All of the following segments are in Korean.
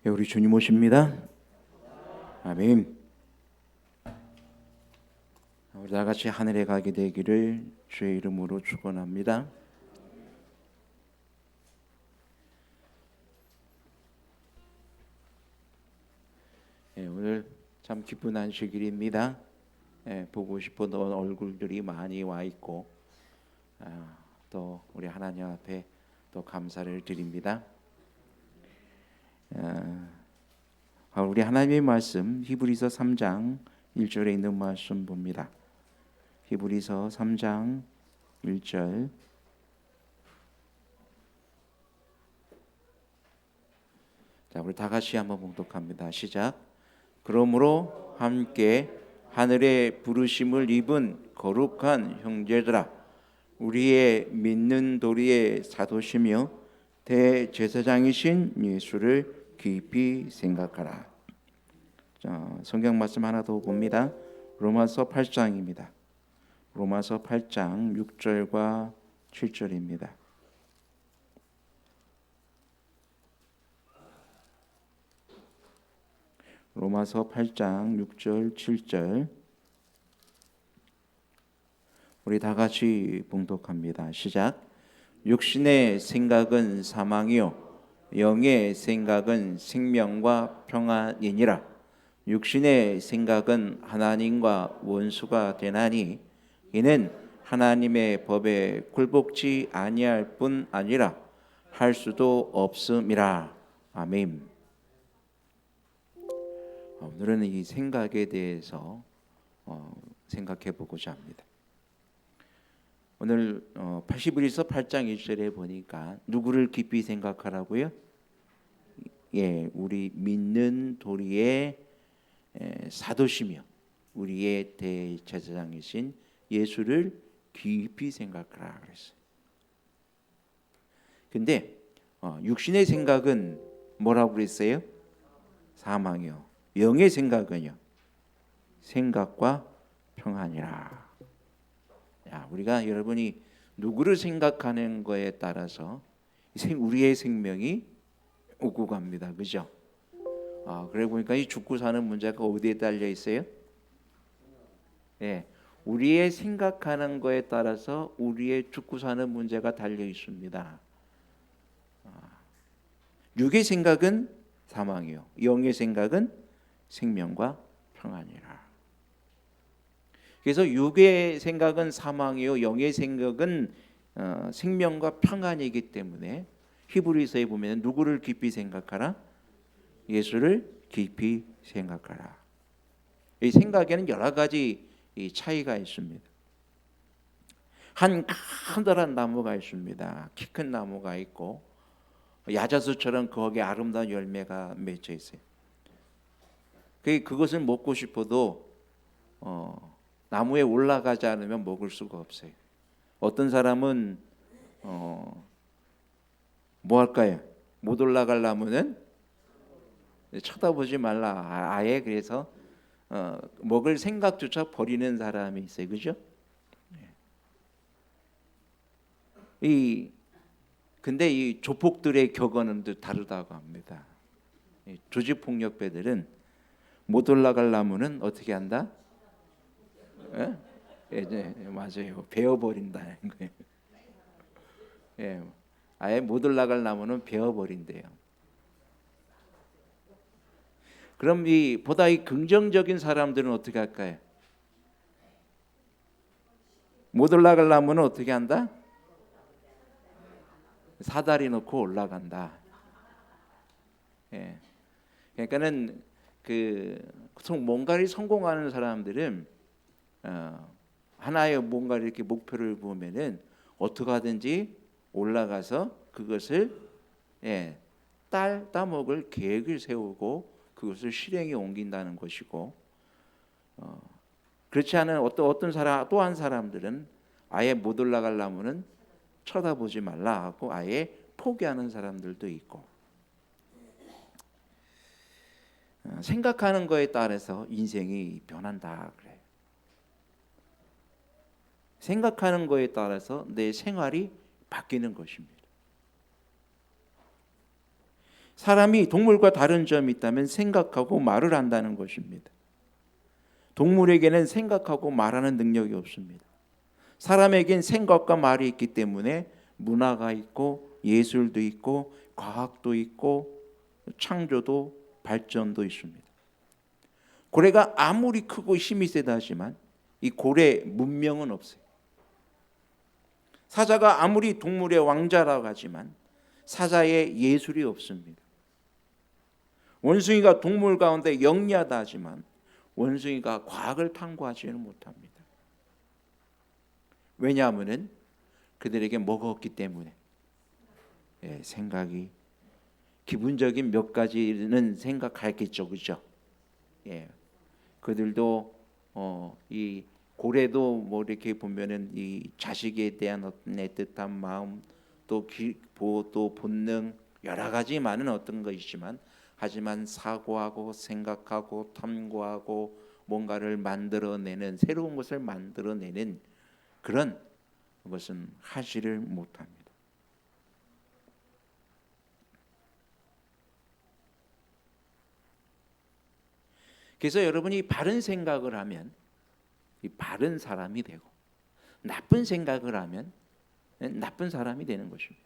우리 주님 오십니다. 아멘. 우리 다 같이 하늘에 가게 되기를 주의 이름으로 축원합니다. 오늘 참 기쁜 안식일입니다. 보고 싶었던 얼굴들이 많이 와 있고 또 우리 하나님 앞에 또 감사를 드립니다. 우리 하나님의 말씀 히브리서 3장 1절에 있는 말씀 봅니다. 히브리서 3장 1절. 자, 우리 다 같이 한번 봉독합니다. 시작. 그러므로 함께 하늘의 부르심을 입은 거룩한 형제들아, 우리의 믿는 도리의 사도시며 대제사장이신 예수를 깊이 생각하라. 자, 성경 말씀 하나 더 봅니다. 로마서 8장입니다. 로마서 8장 6절과 7절입니다. 로마서 8장 6절 7절 우리 다 같이 봉독합니다. 시작. 육신의 생각은 사망이요 영의 생각은 생명과 평안이니라. 육신의 생각은 하나님과 원수가 되나니 이는 하나님의 법에 굴복지 아니할 뿐 아니라 할 수도 없음이라. 아멘. 오늘은 이 생각에 대해서 생각해 보고자 합니다. 오늘 81서 8장 1절에 보니까 누구를 깊이 생각하라고요? 우리 믿는 도리의 사도시며 우리의 대제사장이신 예수를 깊이 생각하라 그랬어요. 근데 육신의 생각은 뭐라고 그랬어요? 사망이요. 영의 생각은요? 생각과 평안이라. 우리가 여러분이 누구를 생각하는 거에 따라서 우리의 생명이 오고 갑니다. 그죠? 그래 보니까 이 죽고 사는 문제가 어디에 달려 있어요? 우리의 생각하는 거에 따라서 우리의 죽고 사는 문제가 달려 있습니다. 육의 생각은 사망이요, 영의 생각은 생명과 평안이라. 그래서 육의 생각은 사망이요 영의 생각은 생명과 평안이기 때문에 히브리서에 보면 누구를 깊이 생각하라? 예수를 깊이 생각하라. 이 생각에는 여러 가지 차이가 있습니다. 한 커다란 나무가 있습니다. 키 큰 나무가 있고 야자수처럼 거기에 아름다운 열매가 맺혀 있어요. 그것을 먹고 싶어도 나무에 올라가지 않으면 먹을 수가 없어요. 어떤 사람은 뭐 할까요? 못 올라갈 나무는 쳐다보지 말라. 아예 그래서 먹을 생각조차 버리는 사람이 있어요. 그죠? 근데 이 조폭들의 격언은 또 다르다고 합니다. 조직폭력배들은 못 올라갈 나무는 어떻게 한다? 맞아요. 베어버린다는 거예요. 아예 못 올라갈 나무는 베어버린대요. 그럼 보다 긍정적인 사람들은 어떻게 할까요? 못 올라갈 나무는 어떻게 한다? 사다리 놓고 올라간다. 그러니까는 뭔가를 성공하는 사람들은 하나의 뭔가 이렇게 목표를 보면은 어떻게 하든지 올라가서 그것을 따먹을 계획을 세우고 그것을 실행에 옮긴다는 것이고, 그렇지 않은 어떤 사람 또 한 사람들은 아예 못 올라갈 나무는 쳐다보지 말라 하고 아예 포기하는 사람들도 있고, 생각하는 거에 따라서 인생이 변한다 그래요. 생각하는 거에 따라서 내 생활이 바뀌는 것입니다. 사람이 동물과 다른 점이 있다면 생각하고 말을 한다는 것입니다. 동물에게는 생각하고 말하는 능력이 없습니다. 사람에겐 생각과 말이 있기 때문에 문화가 있고 예술도 있고 과학도 있고 창조도 발전도 있습니다. 고래가 아무리 크고 힘이 세다 하지만 이 고래 문명은 없어요. 사자가 아무리 동물의 왕자라고 하지만 사자의 예술이 없습니다. 원숭이가 동물 가운데 영리하다 하지만 원숭이가 과학을 탐구하지는 못합니다. 왜냐하면 그들에게 뭐가 없기 때문에. 생각이 기본적인 몇 가지는 생각하겠죠, 그죠? 그들도 이 고래도 뭐 이렇게 보면은 이 자식에 대한 어떤 애틋한 마음, 또 또 본능 여러 가지 많은 어떤 것이지만 하지만 사고하고 생각하고 탐구하고 뭔가를 만들어내는 새로운 것을 만들어내는 그런 것은 하지를 못합니다. 그래서 여러분이 바른 생각을 하면 이 바른 사람이 되고 나쁜 생각을 하면 나쁜 사람이 되는 것입니다.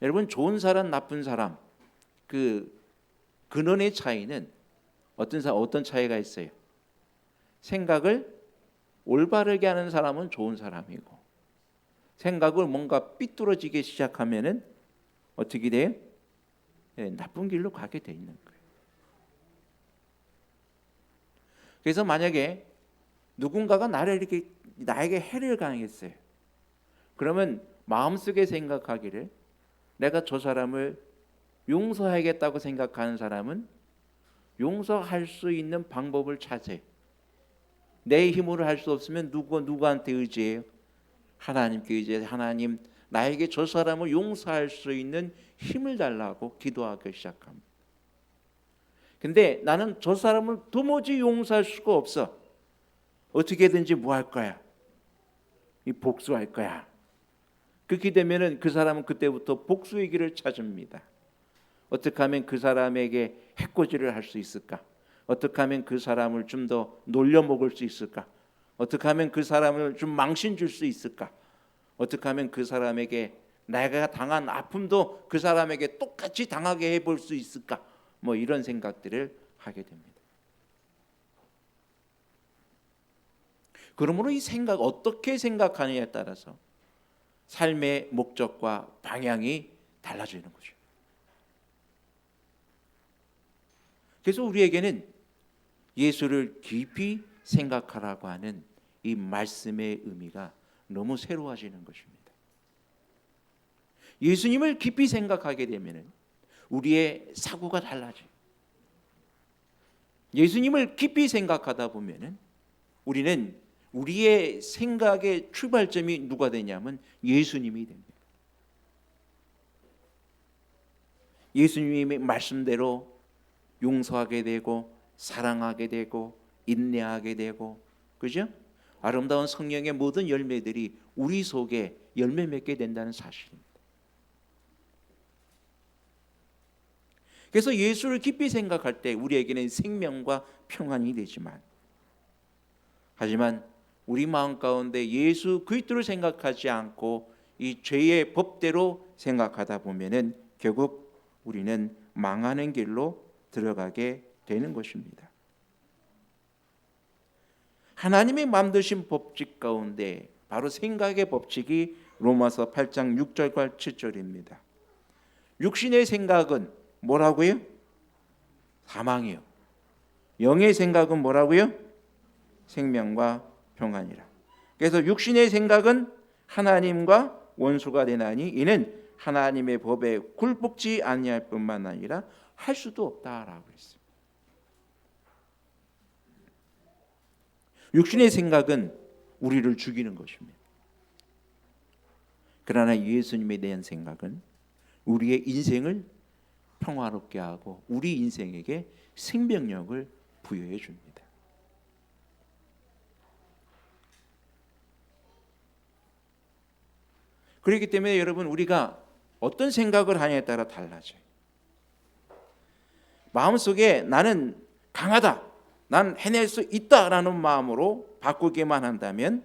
여러분 좋은 사람 나쁜 사람 그 근원의 차이는 어떤 차이가 있어요? 생각을 올바르게 하는 사람은 좋은 사람이고 생각을 뭔가 삐뚤어지게 시작하면은 어떻게 돼요? 나쁜 길로 가게 돼 있는 거예요. 그래서 만약에 누군가가 나에게 해를 가했어요. 그러면 마음속에 생각하기를 내가 저 사람을 용서하겠다고 생각하는 사람은 용서할 수 있는 방법을 찾아요. 내 힘으로 할 수 없으면 누구한테 의지해요? 하나님께 의지해서 하나님 나에게 저 사람을 용서할 수 있는 힘을 달라고 기도하기 시작합니다. 근데 나는 저 사람을 도무지 용서할 수가 없어. 어떻게든지 뭐 할 거야? 이 복수할 거야. 그렇게 되면은 그 사람은 그때부터 복수의 길을 찾습니다. 어떻게 하면 그 사람에게 해코지를 할 수 있을까? 어떻게 하면 그 사람을 좀 더 놀려먹을 수 있을까? 어떻게 하면 그 사람을 좀 망신 줄 수 있을까? 어떻게 하면 그 사람에게 내가 당한 아픔도 그 사람에게 똑같이 당하게 해볼 수 있을까? 뭐 이런 생각들을 하게 됩니다. 그러므로 이 생각 어떻게 생각하느냐에 따라서 삶의 목적과 방향이 달라지는 거죠. 그래서 우리에게는 예수를 깊이 생각하라고 하는 이 말씀의 의미가 너무 새로워지는 것입니다. 예수님을 깊이 생각하게 되면 우리의 사고가 달라져요. 예수님을 깊이 생각하다 보면 우리는 우리의 생각의 출발점이 누가 되냐면 예수님이 됩니다. 예수님의 말씀대로 용서하게 되고 사랑하게 되고 인내하게 되고 그죠? 아름다운 성령의 모든 열매들이 우리 속에 열매 맺게 된다는 사실입니다. 그래서 예수를 깊이 생각할 때 우리에게는 생명과 평안이 되지만 하지만 우리 마음 가운데 예수 그리스도를 생각하지 않고 이 죄의 법대로 생각하다 보면은 결국 우리는 망하는 길로 들어가게 되는 것입니다. 하나님이 만드신 법칙 가운데 바로 생각의 법칙이 로마서 8장 6절과 7절입니다. 육신의 생각은 뭐라고요? 사망이요. 영의 생각은 뭐라고요? 생명과 평안이라. 그래서 육신의 생각은 하나님과 원수가 되나니 이는 하나님의 법에 굴복지 아니할 뿐만 아니라 할 수도 없다라고 했습니다. 육신의 생각은 우리를 죽이는 것입니다. 그러나 예수님에 대한 생각은 우리의 인생을 평화롭게 하고 우리 인생에게 생명력을 부여해 줍니다. 그렇기 때문에 여러분 우리가 어떤 생각을 하냐에 따라 달라져요. 마음속에 나는 강하다, 난 해낼 수 있다라는 마음으로 바꾸기만 한다면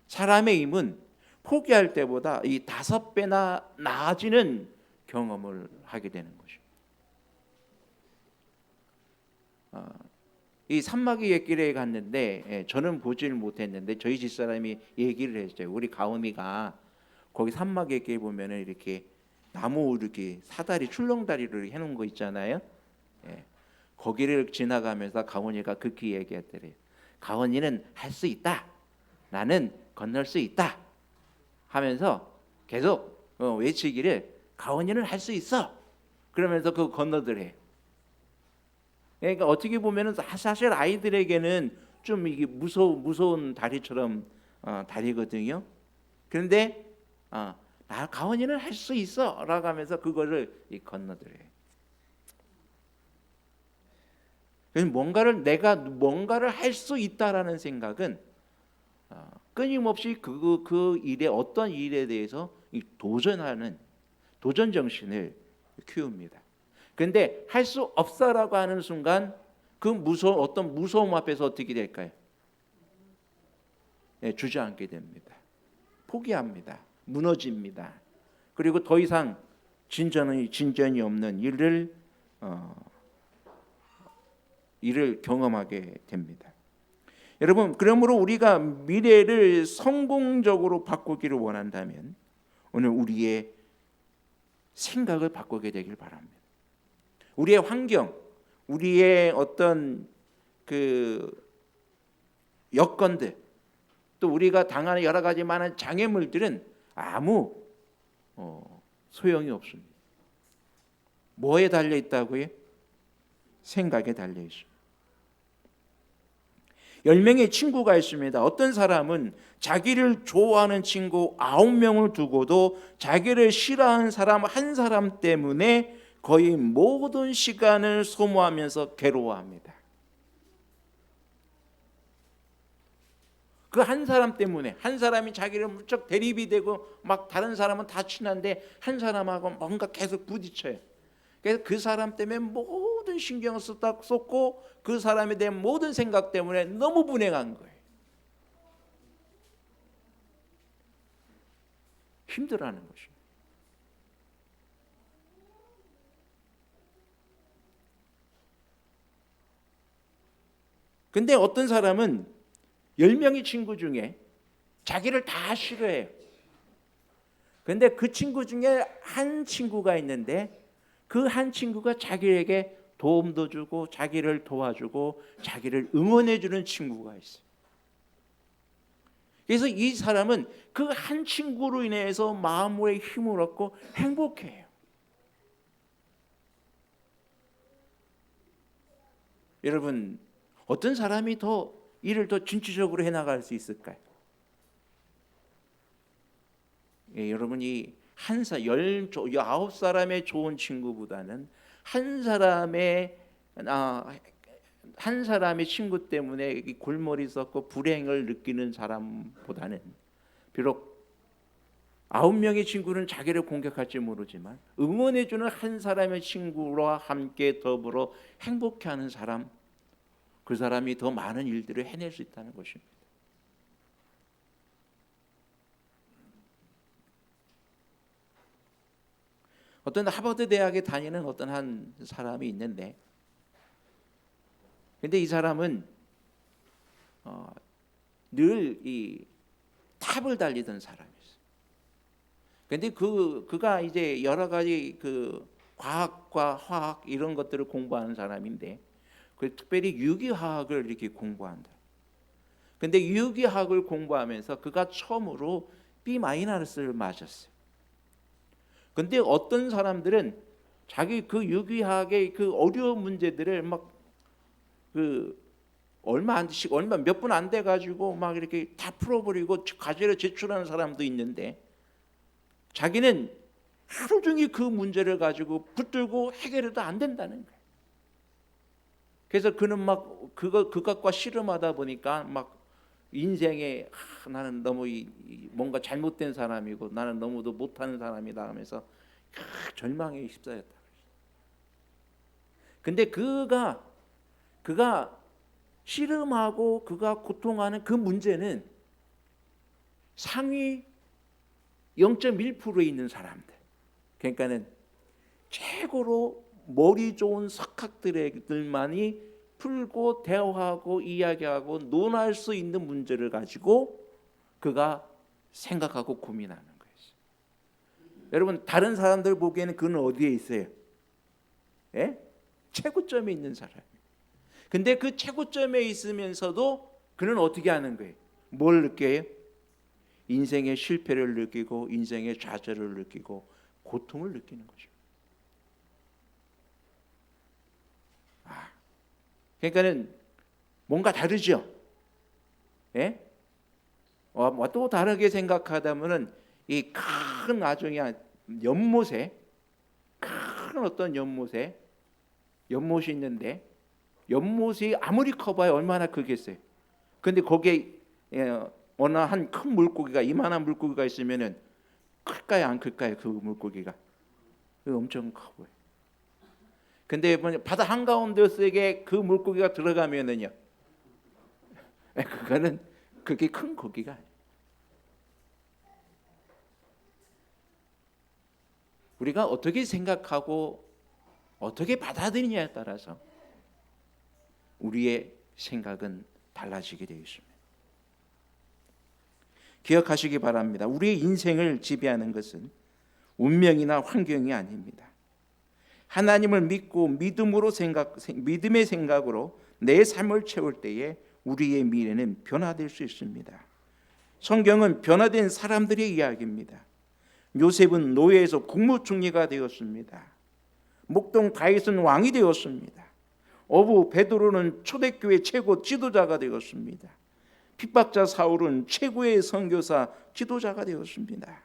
사람의 힘은 포기할 때보다 이 5배나 나아지는 경험을 하게 되는 것이죠. 이 산막이 옛길에 갔는데 저는 보질 못했는데 저희 집사람이 얘기를 했어요. 우리 가은이가 거기 산막 옛길 보면은 이렇게 나무 이렇게 사다리 출렁다리를 해놓은 거 있잖아요. 거기를 지나가면서 가은이가 극히 얘기했더래요. 가은이는 할 수 있다. 나는 건널 수 있다. 하면서 계속 외치기를 가은이는 할 수 있어. 그러면서 그거 건너더래요. 그러니까 어떻게 보면은 사실 아이들에게는 좀 이게 무서운 다리처럼 다리거든요. 그런데 나 가은이는 할 수 있어라고 하면서 그거를 건너더래요. 내가 뭔가를 할 수 있다라는 생각은 끊임없이 그 일에 어떤 일에 대해서 도전하는 도전 정신을 키웁니다. 그런데 할 수 없어라고 하는 순간 그 어떤 무서움 앞에서 어떻게 될까요? 주저앉게 됩니다. 포기합니다. 무너집니다. 그리고 더 이상 진전이 없는 일을 경험하게 됩니다. 여러분, 그러므로 우리가 미래를 성공적으로 바꾸기를 원한다면 오늘 우리의 생각을 바꾸게 되길 바랍니다. 우리의 환경, 우리의 어떤 그 여건들, 또 우리가 당하는 여러 가지 많은 장애물들은 아무 소용이 없습니다. 뭐에 달려 있다고요? 생각에 달려 있습니다. 10명의 친구가 있습니다. 어떤 사람은 자기를 좋아하는 친구 9명을 두고도 자기를 싫어하는 사람 한 사람 때문에 거의 모든 시간을 소모하면서 괴로워합니다. 그 한 사람 때문에, 한 사람이 자기를 무척 대립이 되고 막 다른 사람은 다 친한데 한 사람하고 뭔가 계속 부딪혀요. 그래서 그 사람 때문에 모든 신경을 쏟고 그 사람에 대한 모든 생각 때문에 너무 분해한 거예요. 힘들어하는 것입니다. 근데 어떤 사람은 10명의 친구 중에 자기를 다 싫어해요. 근데 그 친구 중에 한 친구가 있는데 그 한 친구가 자기에게 도움도 주고 자기를 도와주고 자기를 응원해 주는 친구가 있어요. 그래서 이 사람은 그 한 친구로 인해서 마음의 힘을 얻고 행복해요. 여러분, 어떤 사람이 일을 더 진취적으로 해나갈 수 있을까요? 여러분이 19사람의 좋은 친구보다는 한 사람의 친구 때문에 골머리 썩고 불행을 느끼는 사람보다는 비록 9명의 친구는 자기를 공격할지 모르지만 응원해주는 한 사람의 친구와 함께 더불어 행복해하는 사람, 그 사람이 더 많은 일들을 해낼 수 있다는 것입니다. 어떤 하버드 대학에 다니는 어떤 한 사람이 있는데, 근데 이 사람은 늘 이 탑을 달리던 사람이었어요. 근데 그가 이제 여러 가지 그 과학과 화학 이런 것들을 공부하는 사람인데, 특별히 유기화학을 이렇게 공부한다. 근데 유기화학을 공부하면서 그가 처음으로 B-를 맞았어요. 근데 어떤 사람들은 자기 그 유기화학의 그 어려운 문제들을 막 몇 분 안 돼 가지고 막 이렇게 다 풀어버리고 과제를 제출하는 사람도 있는데 자기는 하루 종일 그 문제를 가지고 붙들고 해결해도 안 된다는 거예요. 그래서 그는 막 그것과 씨름하다 보니까 막 인생에 나는 너무 뭔가 잘못된 사람이고 나는 너무도 못하는 사람이다 하면서 절망에 휩싸였다. 근데 그가 씨름하고 그가 고통하는 그 문제는 상위 0.1%에 있는 사람들, 그러니까는 최고로 머리 좋은 석학들만이 풀고 대화하고 이야기하고 논할 수 있는 문제를 가지고 그가 생각하고 고민하는 거예요. 여러분, 다른 사람들 보기에는 그는 어디에 있어요? 예? 최고점에 있는 사람이에요. 근데 그 최고점에 있으면서도 그는 어떻게 하는 거예요? 뭘 느껴요? 인생의 실패를 느끼고 인생의 좌절을 느끼고 고통을 느끼는 거죠. 그러니까는 뭔가 다르죠. 예? 또 다르게 생각하다면은 이 큰 나중에 연못에 큰 어떤 연못이 있는데 연못이 아무리 커봐야 얼마나 크겠어요. 근데 거기에 어느 한 큰 물고기가 이만한 물고기가 있으면은 클까요 안 클까요? 그 물고기가 엄청 커 보여요. 근데 바다 한가운데에 그 물고기가 들어가면은요, 그거는 그렇게 큰 고기가 아니에요. 우리가 어떻게 생각하고 어떻게 받아들이냐에 따라서 우리의 생각은 달라지게 되어 있습니다. 기억하시기 바랍니다. 우리의 인생을 지배하는 것은 운명이나 환경이 아닙니다. 하나님을 믿고 믿음의 생각으로 내 삶을 채울 때에 우리의 미래는 변화될 수 있습니다. 성경은 변화된 사람들의 이야기입니다. 요셉은 노예에서 국무총리가 되었습니다. 목동 다윗은 왕이 되었습니다. 어부 베드로는 초대교회 최고 지도자가 되었습니다. 핍박자 사울은 최고의 선교사 지도자가 되었습니다.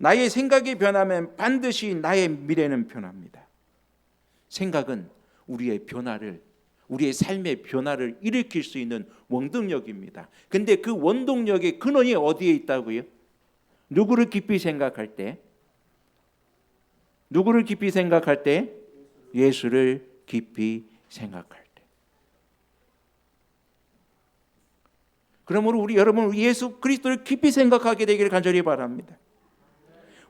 나의 생각이 변하면 반드시 나의 미래는 변합니다. 생각은 우리의 삶의 변화를 일으킬 수 있는 원동력입니다. 근데 그 원동력의 근원이 어디에 있다고요? 누구를 깊이 생각할 때? 예수를 깊이 생각할 때. 그러므로 여러분 예수 그리스도를 깊이 생각하게 되기를 간절히 바랍니다.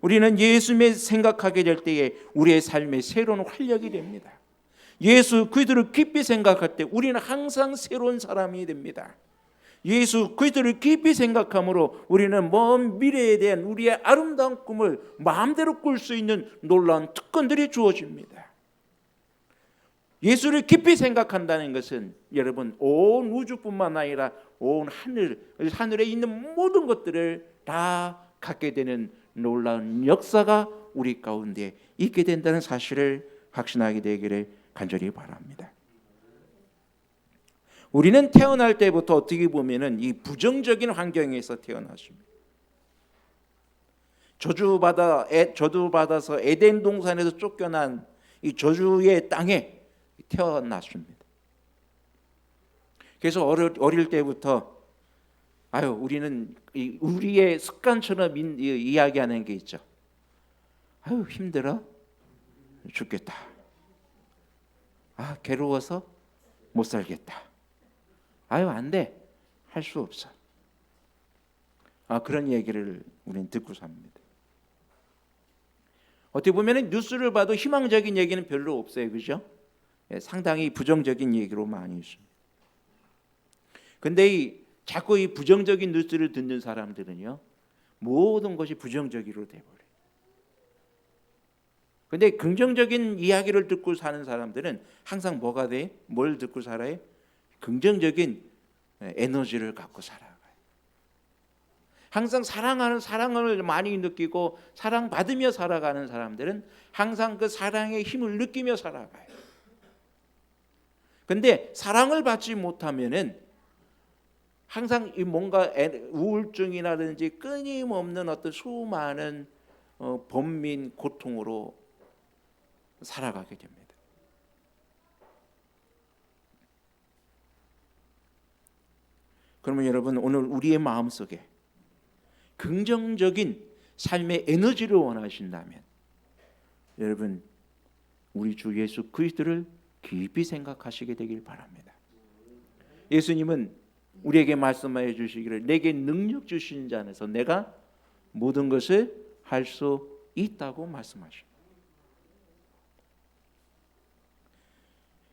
우리는 예수를 생각하게 될 때에 우리의 삶에 새로운 활력이 됩니다. 예수 그리스도를 깊이 생각할 때 우리는 항상 새로운 사람이 됩니다. 예수 그리스도를 깊이 생각함으로 우리는 먼 미래에 대한 우리의 아름다운 꿈을 마음대로 꿀 수 있는 놀라운 특권들이 주어집니다. 예수를 깊이 생각한다는 것은 여러분 온 우주뿐만 아니라 온 하늘에 있는 모든 것들을 다 갖게 되는 놀라운 역사가 우리 가운데 있게 된다는 사실을 확신하게 되기를 간절히 바랍니다. 우리는 태어날 때부터 어떻게 보면은 이 부정적인 환경에서 태어났습니다. 저주받아서 에덴 동산에서 쫓겨난 이 저주의 땅에 태어났습니다. 그래서 어릴 때부터 우리는 우리의 습관처럼 이야기하는 게 있죠. 힘들어 죽겠다. 괴로워서 못 살겠다. 안 돼. 할 수 없어. 그런 얘기를 우리는 듣고 삽니다. 어떻게 보면 뉴스를 봐도 희망적인 얘기는 별로 없어요. 그죠? 상당히 부정적인 얘기로 많이 있습니다. 근데 자꾸 이 부정적인 뉴스를 듣는 사람들은요, 모든 것이 부정적으로 돼버려요. 근데 긍정적인 이야기를 듣고 사는 사람들은 항상 뭐가 돼? 뭘 듣고 살아요? 긍정적인 에너지를 갖고 살아가요. 항상 사랑을 많이 느끼고 사랑받으며 살아가는 사람들은 항상 그 사랑의 힘을 느끼며 살아가요. 근데 사랑을 받지 못하면은 항상 뭔가 우울증이라든지 끊임없는 어떤 수많은 번민 고통으로 살아가게 됩니다. 그러면 여러분 오늘 우리의 마음속에 긍정적인 삶의 에너지를 원하신다면 여러분 우리 주 예수 그리스도를 깊이 생각하시게 되길 바랍니다. 예수님은 우리에게 말씀하여 주시기를 내게 능력 주신 자 안에서 내가 모든 것을 할 수 있다고 말씀하십니다.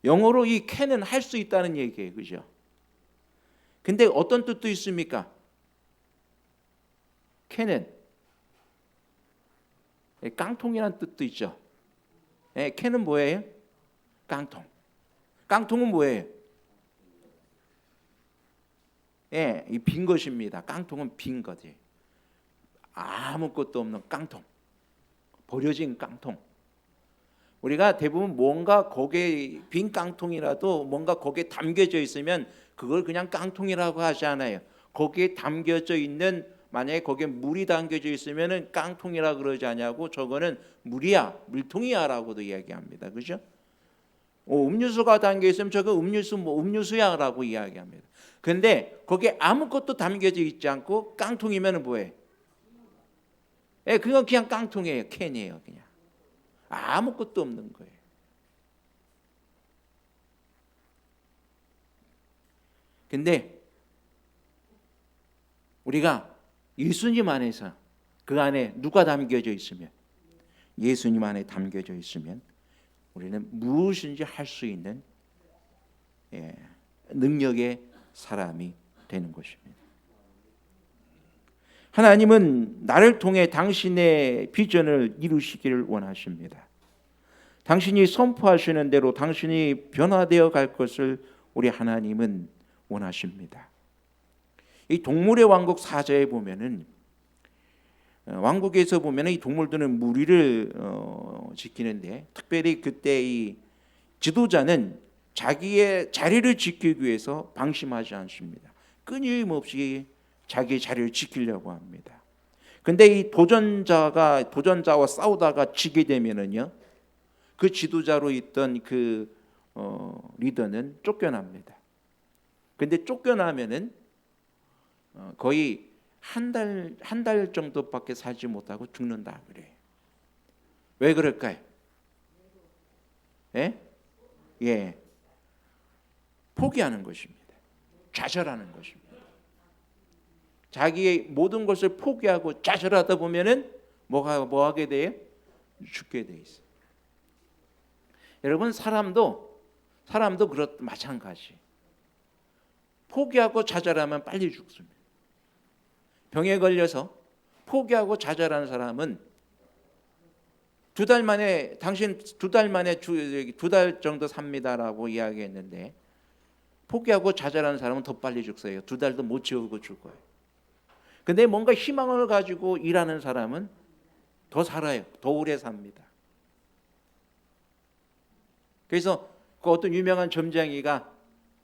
영어로 이 can은 할 수 있다는 얘기예요. 그죠? 근데 어떤 뜻도 있습니까? can은 깡통이라는 뜻도 있죠. can은 뭐예요? 깡통. 깡통은 뭐예요? 이 빈 것입니다. 깡통은 빈 것이에요. 아무것도 없는 깡통. 버려진 깡통. 우리가 대부분 뭔가 거기에 빈 깡통이라도 뭔가 거기에 담겨져 있으면 그걸 그냥 깡통이라고 하지 않아요. 거기에 담겨져 있는 만약에 거기에 물이 담겨져 있으면은 깡통이라 그러지 않냐고 저거는 물이야, 물통이야라고도 이야기합니다. 그죠? 음료수가 담겨 있으면 저거 음료수야라고 이야기합니다. 근데 거기에 아무것도 담겨져 있지 않고 깡통이면은 뭐예요? 그건 그냥 깡통이에요. 캔이에요. 그냥 아무것도 없는 거예요. 근데 우리가 예수님 안에서 그 안에 누가 담겨져 있으면 예수님 안에 담겨져 있으면 우리는 무엇인지 할 수 있는 능력의 사람이 되는 것입니다. 하나님은 나를 통해 당신의 비전을 이루시기를 원하십니다. 당신이 선포하시는 대로 당신이 변화되어 갈 것을 우리 하나님은 원하십니다. 이 동물의 왕국 4자에 보면은 왕국에서 보면은 이 동물들은 무리를 지키는데 특별히 그때 이 지도자는 자기의 자리를 지키기 위해서 방심하지 않습니다. 끊임없이 자기 자리를 지키려고 합니다. 근데 이 도전자와 싸우다가 지게 되면은요, 그 지도자로 있던 그 리더는 쫓겨납니다. 근데 쫓겨나면은 거의 한 달 정도밖에 살지 못하고 죽는다 그래요. 왜 그럴까요? 포기하는 것입니다. 좌절하는 것입니다. 자기의 모든 것을 포기하고 좌절하다 보면은 뭐 하게 돼요? 죽게 돼 있어요. 여러분 사람도 마찬가지. 포기하고 좌절하면 빨리 죽습니다. 병에 걸려서 포기하고 좌절하는 사람은 두 달 만에 두 달 정도 삽니다라고 이야기했는데 포기하고 좌절하는 사람은 더 빨리 죽어요. 2달도 못 채우고 죽어요. 근데 뭔가 희망을 가지고 일하는 사람은 더 살아요. 더 오래 삽니다. 그래서 그 어떤 유명한 점쟁이가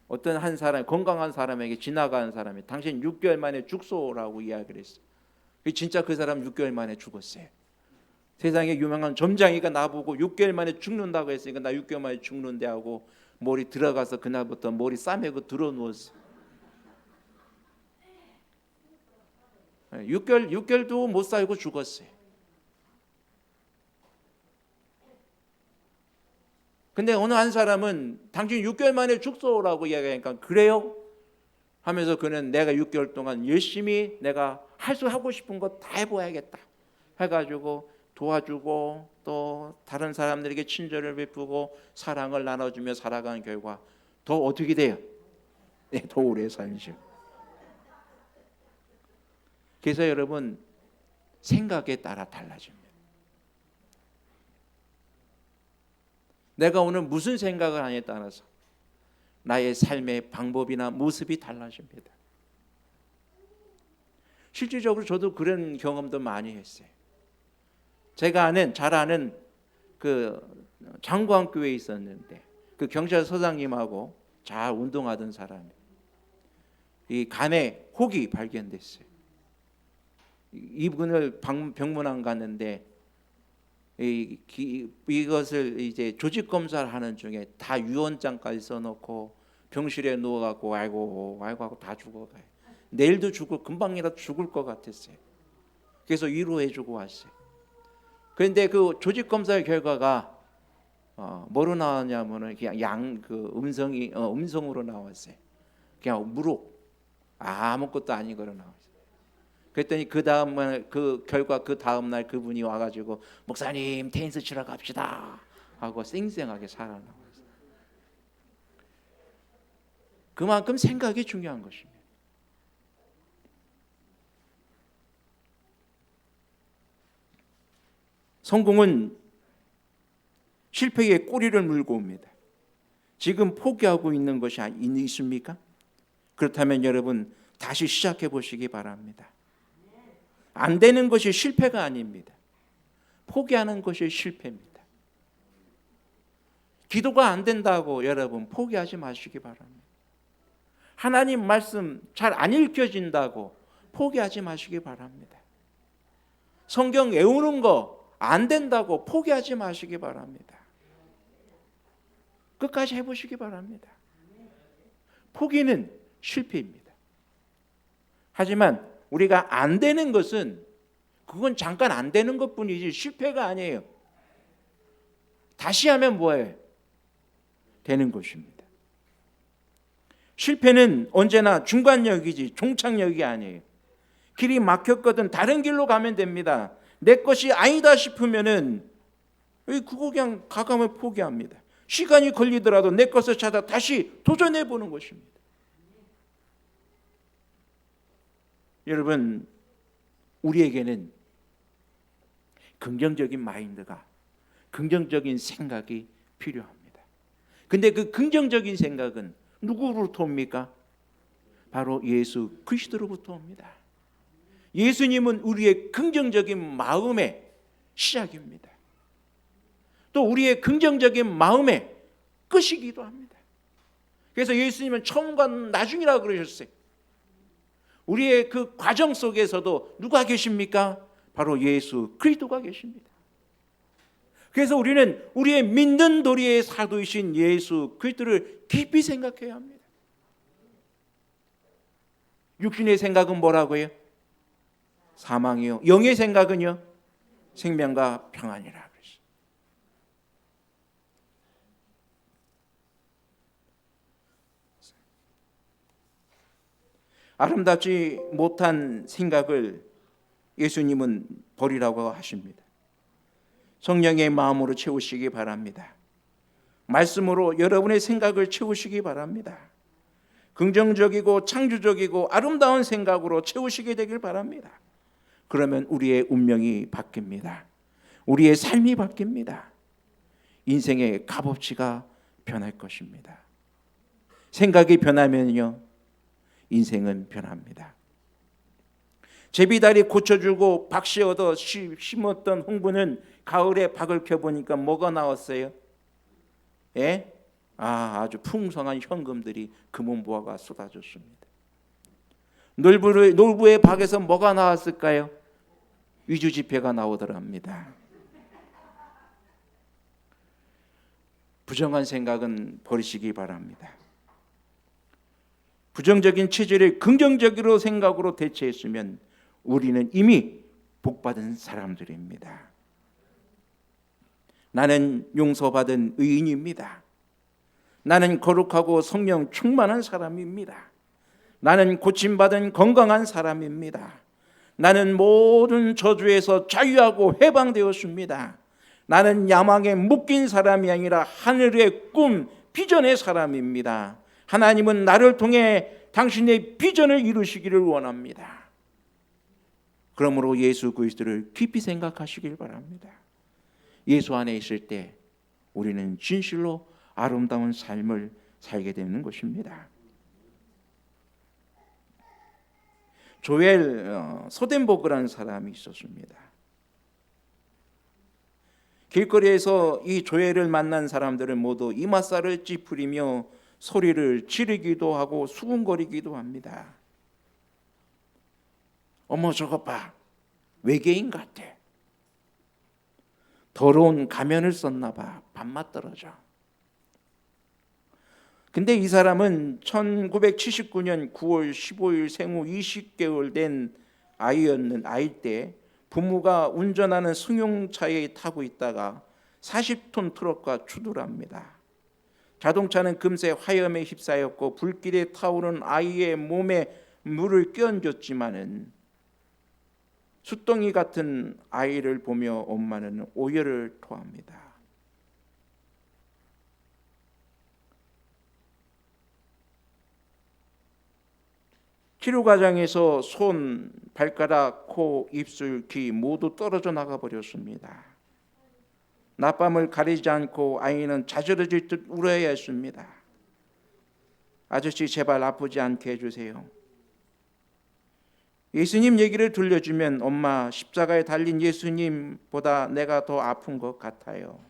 어떤 한 사람 건강한 사람에게 지나가는 사람이 당신 6개월 만에 죽소라고 이야기를 했어요. 진짜 그 사람 6개월 만에 죽었어요. 세상에 유명한 점쟁이가 나보고 6개월 만에 죽는다고 했으니까 나 6개월 만에 죽는데 하고 머리 들어가서 그날부터 머리 싸매고 들어 누웠어. 6개월도 못 살고 죽었어요. 근데 어느 한 사람은 당신 6개월 만에 죽소라고 이야기하니까 그래요? 하면서 그는 내가 6개월 동안 열심히 내가 하고 싶은 거 다 해봐야겠다 해가지고 도와주고 또 다른 사람들에게 친절을 베푸고 사랑을 나눠주며 살아가는 결과 더 어떻게 돼요? 더 오래 살죠. 그래서 여러분 생각에 따라 달라집니다. 내가 오늘 무슨 생각을 하냐에 따라서 나의 삶의 방법이나 모습이 달라집니다. 실질적으로 저도 그런 경험도 많이 했어요. 제가 잘 아는 그 장구항교회에 있었는데 그 경찰서장님하고 잘 운동하던 사람이 이 간에 혹이 발견됐어요. 이분을 병문안 갔는데 이것을 이제 조직 검사를 하는 중에 다 유언장까지 써놓고 병실에 누워갖고 아이고 하고 다 죽어가요. 내일도 죽을 금방이라도 죽을 것 같았어요. 그래서 위로해주고 왔어요. 그런데 그 조직 검사의 결과가 뭐로 나왔냐면은 그냥 음성이 음성으로 나왔어요. 그냥 무록 아무것도 아닌 거로 나왔어요. 그랬더니 그 다음날 그 결과 그 다음 날 그분이 와가지고 목사님 테니스 치러 갑시다 하고 쌩쌩하게 살아나왔어요. 그만큼 생각이 중요한 것입니다. 성공은 실패의 꼬리를 물고 옵니다. 지금 포기하고 있는 것이 있습니까? 그렇다면 여러분 다시 시작해 보시기 바랍니다. 안 되는 것이 실패가 아닙니다. 포기하는 것이 실패입니다. 기도가 안 된다고 여러분 포기하지 마시기 바랍니다. 하나님 말씀 잘 안 읽혀진다고 포기하지 마시기 바랍니다. 성경 외우는 거 안 된다고 포기하지 마시기 바랍니다. 끝까지 해보시기 바랍니다. 포기는 실패입니다. 하지만 우리가 안 되는 것은 그건 잠깐 안 되는 것뿐이지 실패가 아니에요. 다시 하면 뭐예요? 되는 것입니다. 실패는 언제나 중간역이지 종착역이 아니에요. 길이 막혔거든 다른 길로 가면 됩니다. 내 것이 아니다 싶으면은 그거 그냥 가감을 포기합니다. 시간이 걸리더라도 내 것을 찾아 다시 도전해 보는 것입니다. 여러분, 우리에게는 긍정적인 마인드가, 긍정적인 생각이 필요합니다. 근데 그 긍정적인 생각은 누구로부터 옵니까? 바로 예수 그리스도로부터 옵니다. 예수님은 우리의 긍정적인 마음의 시작입니다. 또 우리의 긍정적인 마음의 끝이기도 합니다. 그래서 예수님은 처음과 나중이라고 그러셨어요. 우리의 그 과정 속에서도 누가 계십니까? 바로 예수 그리스도가 계십니다. 그래서 우리는 우리의 믿는 도리의 사도이신 예수 그리스도를 깊이 생각해야 합니다. 육신의 생각은 뭐라고요? 사망이요. 영의 생각은요? 생명과 평안이라 그랬어요. 아름답지 못한 생각을 예수님은 버리라고 하십니다. 성령의 마음으로 채우시기 바랍니다. 말씀으로 여러분의 생각을 채우시기 바랍니다. 긍정적이고 창조적이고 아름다운 생각으로 채우시게 되길 바랍니다. 그러면 우리의 운명이 바뀝니다. 우리의 삶이 바뀝니다. 인생의 값어치가 변할 것입니다. 생각이 변하면요, 인생은 변합니다. 제비다리 고쳐주고 박씨 얻어 심었던 홍부는 가을에 박을 켜보니까 뭐가 나왔어요? 예? 아주 풍성한 현금들이 금은보화가 쏟아졌습니다. 놀부의 박에서 뭐가 나왔을까요? 위주지폐가 나오더랍니다. 부정한 생각은 버리시기 바랍니다. 부정적인 체질을 긍정적으로 생각으로 대체했으면 우리는 이미 복받은 사람들입니다. 나는 용서받은 의인입니다. 나는 거룩하고 성령 충만한 사람입니다. 나는 고침받은 건강한 사람입니다. 나는 모든 저주에서 자유하고 해방되었습니다. 나는 야망에 묶인 사람이 아니라 하늘의 꿈, 비전의 사람입니다. 하나님은 나를 통해 당신의 비전을 이루시기를 원합니다. 그러므로 예수 그리스도를 깊이 생각하시길 바랍니다. 예수 안에 있을 때 우리는 진실로 아름다운 삶을 살게 되는 것입니다. 조엘 소덴버그라는 사람이 있었습니다. 길거리에서 이 조엘을 만난 사람들은 모두 이마살을 찌푸리며 소리를 지르기도 하고 수군거리기도 합니다. 어머 저것 봐, 외계인 같아. 더러운 가면을 썼나 봐. 밥맛 떨어져. 근데 이 사람은 1979년 9월 15일 생후 20개월 된 아이일 때 부모가 운전하는 승용차에 타고 있다가 40톤 트럭과 추돌합니다. 자동차는 금세 화염에 휩싸였고 불길에 타오른 아이의 몸에 물을 끼얹었지만은 숫덩이 같은 아이를 보며 엄마는 오열을 토합니다. 치료 과정에서 손, 발가락, 코, 입술, 귀 모두 떨어져 나가 버렸습니다. 낮밤을 가리지 않고 아이는 자지러질 듯 울어야 했습니다. 아저씨 제발 아프지 않게 해주세요. 예수님 얘기를 들려주면 엄마 십자가에 달린 예수님보다 내가 더 아픈 것 같아요.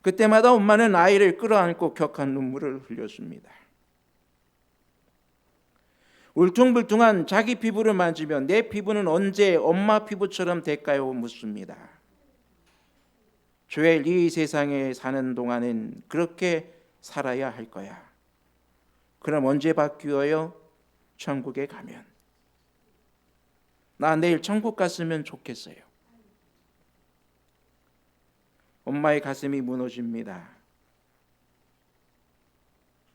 그때마다 엄마는 아이를 끌어안고 격한 눈물을 흘렸습니다. 울퉁불퉁한 자기 피부를 만지며 내 피부는 언제 엄마 피부처럼 될까요? 묻습니다. 조엘, 이 세상에 사는 동안은 그렇게 살아야 할 거야. 그럼 언제 바뀌어요? 천국에 가면. 나 내일 천국 갔으면 좋겠어요. 엄마의 가슴이 무너집니다.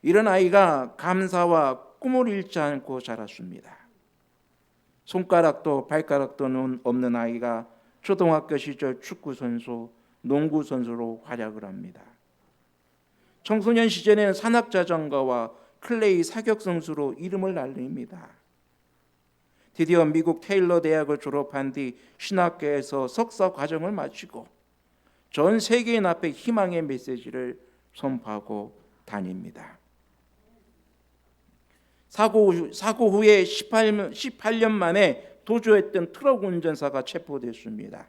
이런 아이가 감사와 꿈을 잃지 않고 자랐습니다. 손가락도 발가락도 없는 아이가 초등학교 시절 축구 선수, 농구 선수로 활약을 합니다. 청소년 시절에는 산악자전거와 클레이 사격 선수로 이름을 날립니다. 드디어 미국 테일러 대학을 졸업한 뒤 신학교에서 석사 과정을 마치고 전 세계인 앞에 희망의 메시지를 선포하고 다닙니다. 사고 후에 18년 만에 도주했던 트럭 운전사가 체포됐습니다.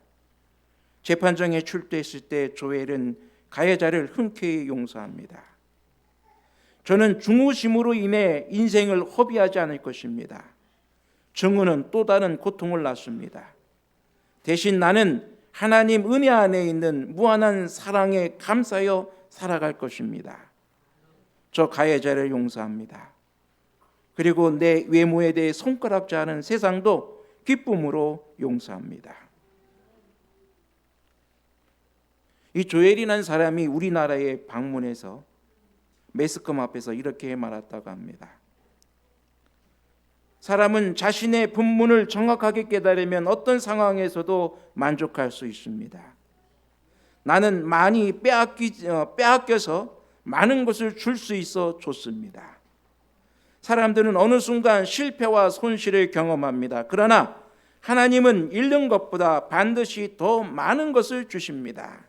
재판정에 출두했을 때 조엘은 가해자를 흔쾌히 용서합니다. 저는 중후심으로 인해 인생을 허비하지 않을 것입니다. 증오는 또 다른 고통을 낳습니다. 대신 나는 하나님 은혜 안에 있는 무한한 사랑에 감사하여 살아갈 것입니다. 저 가해자를 용서합니다. 그리고 내 외모에 대해 손가락질하는 세상도 기쁨으로 용서합니다. 이 조엘이라는 사람이 우리나라에 방문해서 매스컴 앞에서 이렇게 말했다고 합니다. 사람은 자신의 본문을 정확하게 깨달으면 어떤 상황에서도 만족할 수 있습니다. 나는 많이 빼앗겨서 많은 것을 줄 수 있어 좋습니다. 사람들은 어느 순간 실패와 손실을 경험합니다. 그러나 하나님은 잃는 것보다 반드시 더 많은 것을 주십니다.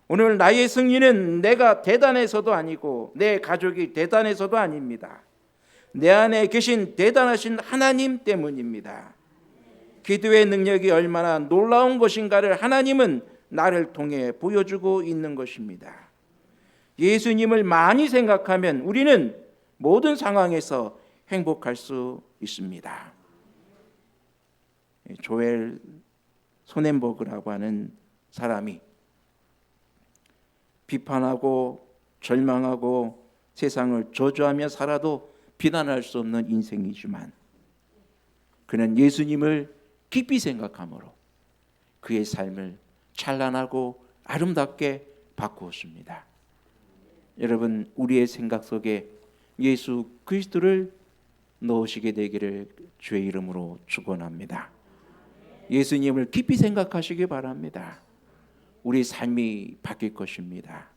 오늘 나의 승리는 내가 대단해서도 아니고 내 가족이 대단해서도 아닙니다. 내 안에 계신 대단하신 하나님 때문입니다. 기도의 능력이 얼마나 놀라운 것인가를 하나님은 나를 통해 보여주고 있는 것입니다. 예수님을 많이 생각하면 우리는 모든 상황에서 행복할 수 있습니다. 조엘 소넨버그라고 하는 사람이 비판하고 절망하고 세상을 저주하며 살아도 비난할 수 없는 인생이지만 그는 예수님을 깊이 생각함으로 그의 삶을 찬란하고 아름답게 바꾸었습니다. 여러분, 우리의 생각 속에 예수 그리스도를 넣으시게 되기를 주의 이름으로 축원합니다. 예수님을 깊이 생각하시기 바랍니다. 우리 삶이 바뀔 것입니다.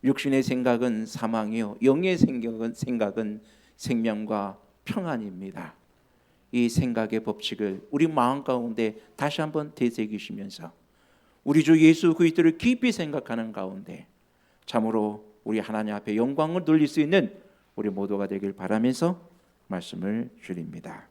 육신의 생각은 사망이요 영의 생각은 생명과 평안입니다. 이 생각의 법칙을 우리 마음 가운데 다시 한번 되새기시면서 우리 주 예수 그리스도를 깊이 생각하는 가운데 참으로 우리 하나님 앞에 영광을 돌릴 수 있는 우리 모두가 되길 바라면서 말씀을 드립니다.